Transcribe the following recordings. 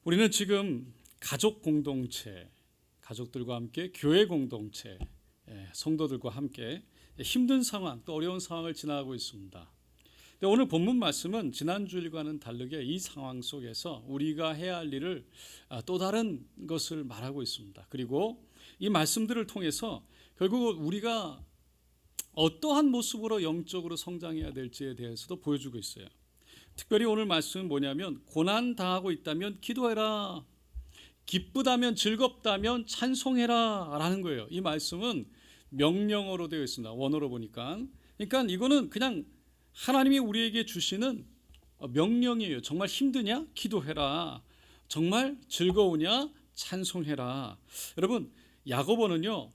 우리는 지금 가족 공동체, 가족들과 함께 교회 공동체, 성도들과 함께 힘든 상황, 또 어려운 상황을 지나가고 있습니다. 근데 오늘 본문 말씀은 지난주일과는 다르게 이 상황 속에서 우리가 해야 할 일을 또 다른 것을 말하고 있습니다. 그리고 이 말씀들을 통해서 결국 우리가 어떠한 모습으로 영적으로 성장해야 될지에 대해서도 보여주고 있어요. 특별히 오늘 말씀은 뭐냐면 고난 당하고 있다면 기도해라, 기쁘다면 즐겁다면 찬송해라 라는 거예요. 이 말씀은 명령어로 되어 있습니다. 원어로 보니까. 그러니까 이거는 그냥 하나님이 우리에게 주시는 명령이에요. 정말 힘드냐? 기도해라. 정말 즐거우냐? 찬송해라. 여러분, 야고보는요,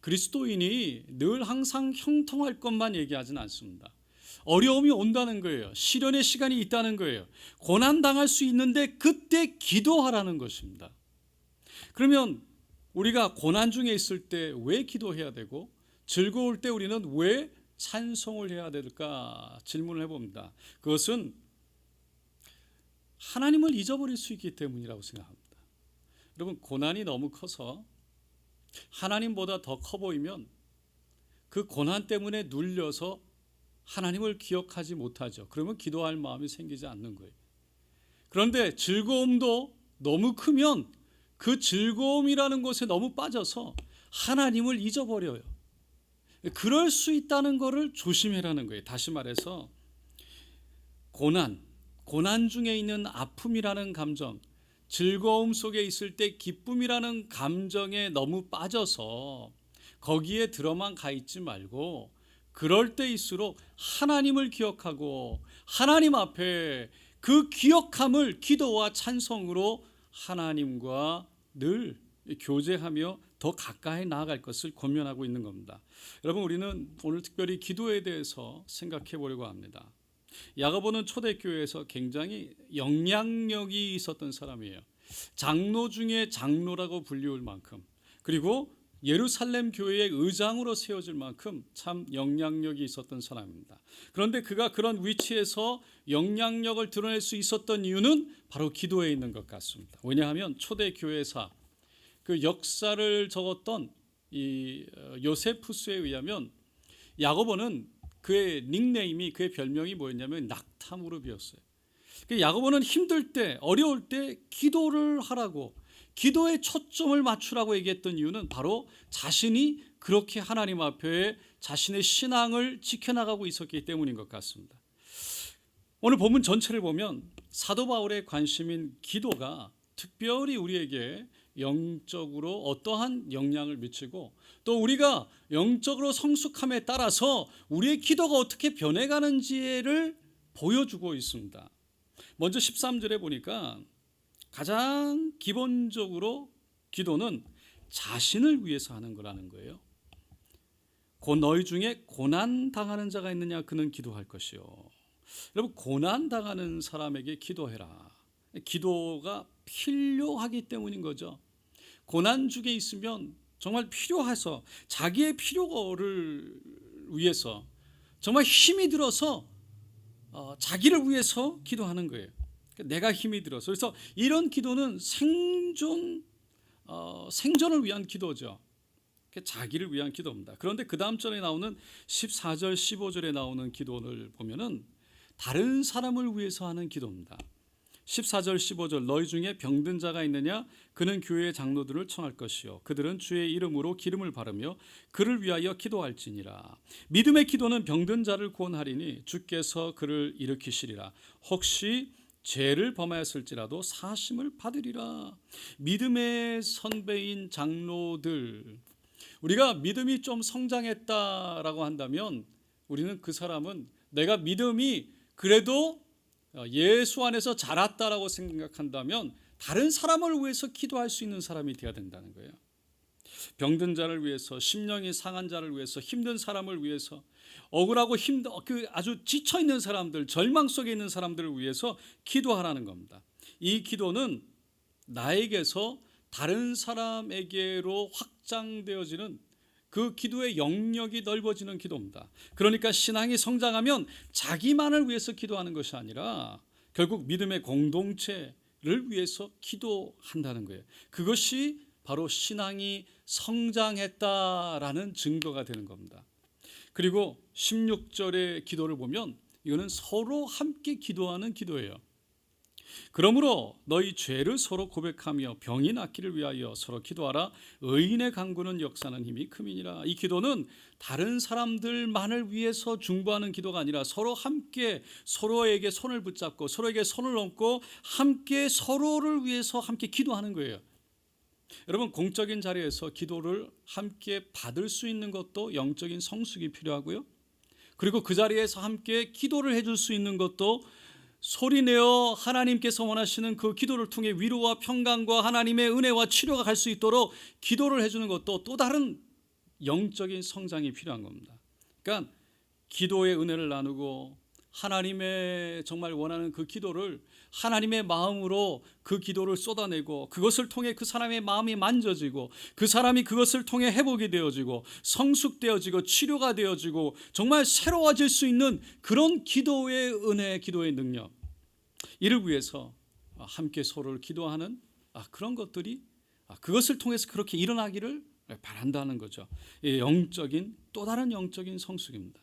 그리스도인이 늘 항상 형통할 것만 얘기하지는 않습니다. 어려움이 온다는 거예요. 시련의 시간이 있다는 거예요. 고난 당할 수 있는데 그때 기도하라는 것입니다. 그러면 우리가 고난 중에 있을 때 왜 기도해야 되고 즐거울 때 우리는 왜 찬송을 해야 될까 질문을 해봅니다. 그것은 하나님을 잊어버릴 수 있기 때문이라고 생각합니다. 여러분, 고난이 너무 커서 하나님보다 더 커 보이면 그 고난 때문에 눌려서 하나님을 기억하지 못하죠. 그러면 기도할 마음이 생기지 않는 거예요. 그런데 즐거움도 너무 크면 그 즐거움이라는 것에 너무 빠져서 하나님을 잊어버려요. 그럴 수 있다는 것을 조심해라는 거예요. 다시 말해서 고난 중에 있는 아픔이라는 감정, 즐거움 속에 있을 때 기쁨이라는 감정에 너무 빠져서 거기에 들어만 가 있지 말고 그럴 때일수록 하나님을 기억하고 하나님 앞에 그 기억함을 기도와 찬송으로 하나님과 늘 교제하며 더 가까이 나아갈 것을 권면하고 있는 겁니다. 여러분, 우리는 오늘 특별히 기도에 대해서 생각해 보려고 합니다. 야고보는 초대교회에서 굉장히 영향력이 있었던 사람이에요. 장로 중에 장로라고 불리울 만큼, 그리고 예루살렘 교회의 의장으로 세워질 만큼 참 영향력이 있었던 사람입니다. 그런데 그가 그런 위치에서 영향력을 드러낼 수 있었던 이유는 바로 기도에 있는 것 같습니다. 왜냐하면 초대교회사 그 역사를 적었던 이 요세푸스에 의하면 야고보는 그의 닉네임이, 그의 별명이 뭐였냐면 낙타무릎이었어요. 야고보는 힘들 때, 어려울 때 기도를 하라고, 기도에 초점을 맞추라고 얘기했던 이유는 바로 자신이 그렇게 하나님 앞에 자신의 신앙을 지켜나가고 있었기 때문인 것 같습니다. 오늘 본문 전체를 보면 사도 바울의 관심인 기도가 특별히 우리에게 영적으로 어떠한 영향을 미치고 또 우리가 영적으로 성숙함에 따라서 우리의 기도가 어떻게 변해가는지를 보여주고 있습니다. 먼저 13절에 보니까 가장 기본적으로 기도는 자신을 위해서 하는 거라는 거예요. 너희 중에 고난 당하는 자가 있느냐 그는 기도할 것이요. 여러분, 고난 당하는 사람에게 기도해라. 기도가 필요하기 때문인 거죠. 고난 중에 있으면 정말 필요해서 자기의 필요를 위해서 정말 힘이 들어서 자기를 위해서 기도하는 거예요. 내가 힘이 들어서. 그래서 이런 기도는 생존을 위한 기도죠. 자기를 위한 기도입니다. 그런데 그 다음 절에 나오는 14절 15절에 나오는 기도를 보면은 다른 사람을 위해서 하는 기도입니다. 14절 15절 너희 중에 병든 자가 있느냐 그는 교회의 장로들을 청할 것이요 그들은 주의 이름으로 기름을 바르며 그를 위하여 기도할지니라. 믿음의 기도는 병든 자를 구원하리니 주께서 그를 일으키시리라. 혹시 죄를 범하였을지라도 사심을 받으리라. 믿음의 선배인 장로들, 우리가 믿음이 좀 성장했다라고 한다면 우리는 그 사람은 내가 믿음이 그래도 예수 안에서 자랐다라고 생각한다면 다른 사람을 위해서 기도할 수 있는 사람이 되어야 된다는 거예요. 병든 자를 위해서, 심령이 상한 자를 위해서, 힘든 사람을 위해서, 억울하고 아주 지쳐 있는 사람들, 절망 속에 있는 사람들을 위해서 기도하라는 겁니다. 이 기도는 나에게서 다른 사람에게로 확장되어지는 그 기도의 영역이 넓어지는 기도입니다. 그러니까 신앙이 성장하면 자기만을 위해서 기도하는 것이 아니라 결국 믿음의 공동체를 위해서 기도한다는 거예요. 그것이 바로 신앙이 성장했다라는 증거가 되는 겁니다. 그리고 16절의 기도를 보면 이거는 서로 함께 기도하는 기도예요. 그러므로 너희 죄를 서로 고백하며 병이 낫기를 위하여 서로 기도하라. 의인의 간구는 역사하는 힘이 큼이니라. 이 기도는 다른 사람들만을 위해서 중보하는 기도가 아니라 서로 함께 서로에게 손을 붙잡고 서로에게 손을 얹고 함께 서로를 위해서 함께 기도하는 거예요. 여러분, 공적인 자리에서 기도를 함께 받을 수 있는 것도 영적인 성숙이 필요하고요. 그리고 그 자리에서 함께 기도를 해줄 수 있는 것도 소리내어 하나님께서 원하시는 그 기도를 통해 위로와 평강과 하나님의 은혜와 치료가 갈 수 있도록 기도를 해주는 것도 또 다른 영적인 성장이 필요한 겁니다. 그러니까 기도의 은혜를 나누고 하나님의 정말 원하는 그 기도를 하나님의 마음으로 그 기도를 쏟아내고 그것을 통해 그 사람의 마음이 만져지고 그 사람이 그것을 통해 회복이 되어지고 성숙되어지고 치료가 되어지고 정말 새로워질 수 있는 그런 기도의 은혜, 기도의 능력, 이를 위해서 함께 서로를 기도하는 그런 것들이 그것을 통해서 그렇게 일어나기를 바란다는 거죠. 영적인 또 다른 영적인 성숙입니다.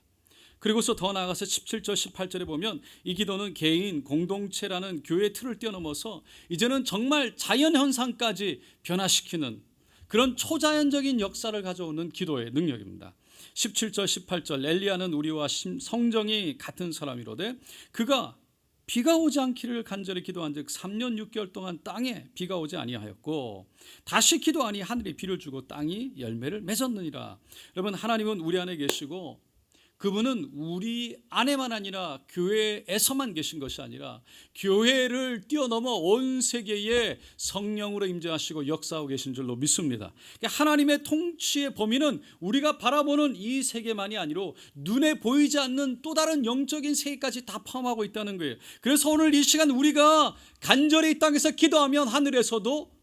그리고서 더 나아가서 17절 18절에 보면 이 기도는 개인 공동체라는 교회 틀을 뛰어넘어서 이제는 정말 자연현상까지 변화시키는 그런 초자연적인 역사를 가져오는 기도의 능력입니다. 17절 18절 엘리야는 우리와 성정이 같은 사람이로되 그가 비가 오지 않기를 간절히 기도한즉 3년 6개월 동안 땅에 비가 오지 아니하였고 다시 기도하니 하늘이 비를 주고 땅이 열매를 맺었느니라. 여러분, 하나님은 우리 안에 계시고 그분은 우리 안에만 아니라 교회에서만 계신 것이 아니라 교회를 뛰어넘어 온 세계에 성령으로 임재하시고 역사하고 계신 줄로 믿습니다. 하나님의 통치의 범위는 우리가 바라보는 이 세계만이 아니라 눈에 보이지 않는 또 다른 영적인 세계까지 다 포함하고 있다는 거예요. 그래서 오늘 이 시간 우리가 간절히 이 땅에서 기도하면 하늘에서도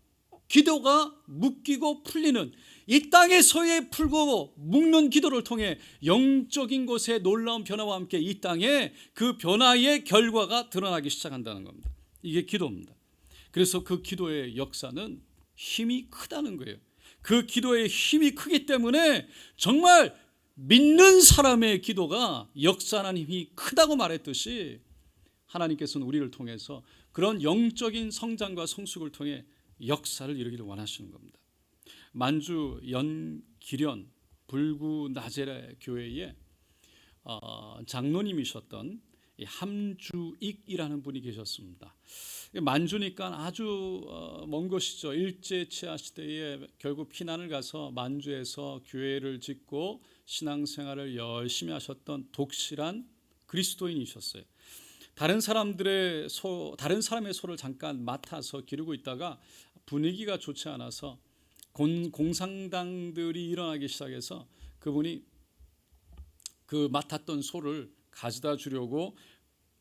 기도가 묶이고 풀리는, 이 땅에서의 풀고 묶는 기도를 통해 영적인 곳의 놀라운 변화와 함께 이 땅에 그 변화의 결과가 드러나기 시작한다는 겁니다. 이게 기도입니다. 그래서 그 기도의 역사는 힘이 크다는 거예요. 그 기도의 힘이 크기 때문에 정말 믿는 사람의 기도가 역사하는 힘이 크다고 말했듯이 하나님께서는 우리를 통해서 그런 영적인 성장과 성숙을 통해 역사를 이루기를 원하시는 겁니다. 만주 연기련 불구 나제레 교회에 장로님이셨던 함주익이라는 분이 계셨습니다. 만주니까 아주 먼 곳이죠. 일제 치하 시대에 결국 피난을 가서 만주에서 교회를 짓고 신앙생활을 열심히 하셨던 독실한 그리스도인이셨어요. 다른 사람의 소를 잠깐 맡아서 기르고 있다가 분위기가 좋지 않아서 공상당들이 일어나기 시작해서 그분이 그 맡았던 소를 가져다 주려고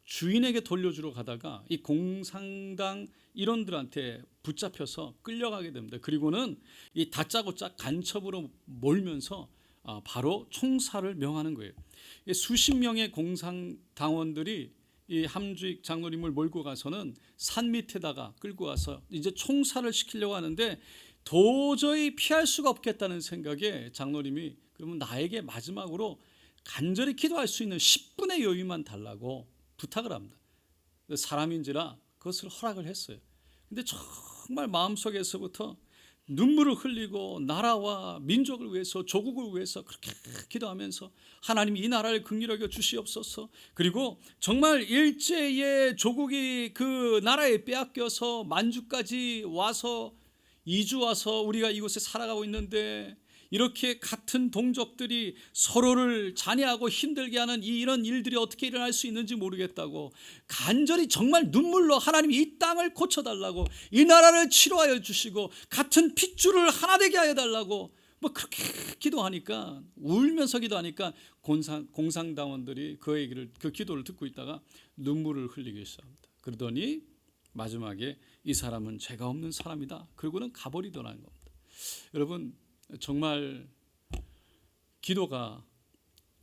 주인에게 돌려주러 가다가 이 공상당 일원들한테 붙잡혀서 끌려가게 됩니다. 그리고는 이 다짜고짜 간첩으로 몰면서 바로 총살을 명하는 거예요. 수십 명의 공상당원들이 이 함주익 장로님을 몰고 가서는 산 밑에다가 끌고 와서 이제 총살을 시키려고 하는데 도저히 피할 수가 없겠다는 생각에 장로님이 그러면 나에게 마지막으로 간절히 기도할 수 있는 10분의 여유만 달라고 부탁을 합니다. 사람인지라 그것을 허락을 했어요. 근데 정말 마음속에서부터 눈물을 흘리고 나라와 민족을 위해서 조국을 위해서 그렇게 기도하면서 하나님 이 나라를 긍휼하게 주시옵소서, 그리고 정말 일제의 조국이 그 나라에 빼앗겨서 만주까지 와서 이주 와서 우리가 이곳에 살아가고 있는데 이렇게 같은 동족들이 서로를 잔해하고 힘들게 하는 이런 일들이 어떻게 일어날 수 있는지 모르겠다고 간절히 정말 눈물로 하나님 이 땅을 고쳐달라고, 이 나라를 치료하여 주시고 같은 핏줄을 하나 되게 하여 달라고 그렇게 기도하니까, 울면서 기도하니까 공상당원들이 그 얘기를, 그 기도를 듣고 있다가 눈물을 흘리기 시작합니다. 그러더니 마지막에 이 사람은 죄가 없는 사람이다, 그러고는 가버리더라는 겁니다. 여러분, 정말 기도가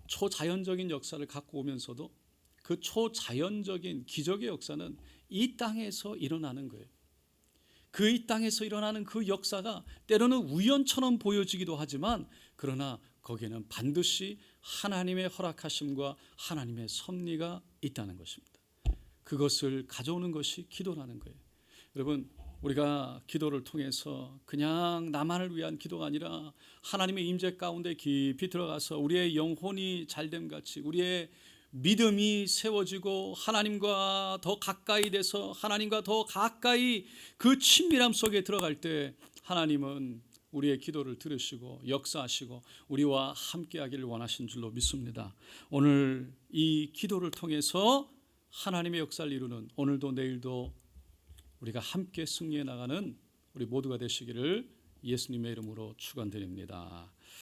초자연적인 역사를 갖고 오면서도 그 초자연적인 기적의 역사는 이 땅에서 일어나는 거예요. 그 이 땅에서 일어나는 그 역사가 때로는 우연처럼 보여지기도 하지만 그러나 거기에는 반드시 하나님의 허락하심과 하나님의 섭리가 있다는 것입니다. 그것을 가져오는 것이 기도라는 거예요. 여러분, 우리가 기도를 통해서 그냥 나만을 위한 기도가 아니라 하나님의 임재 가운데 깊이 들어가서 우리의 영혼이 잘됨 같이 우리의 믿음이 세워지고 하나님과 더 가까이 돼서 하나님과 더 가까이 그 친밀함 속에 들어갈 때 하나님은 우리의 기도를 들으시고 역사하시고 우리와 함께 하기를 원하신 줄로 믿습니다. 오늘 이 기도를 통해서 하나님의 역사를 이루는 오늘도 내일도 우리가 함께 승리해 나가는 우리 모두가 되시기를 예수님의 이름으로 축원드립니다.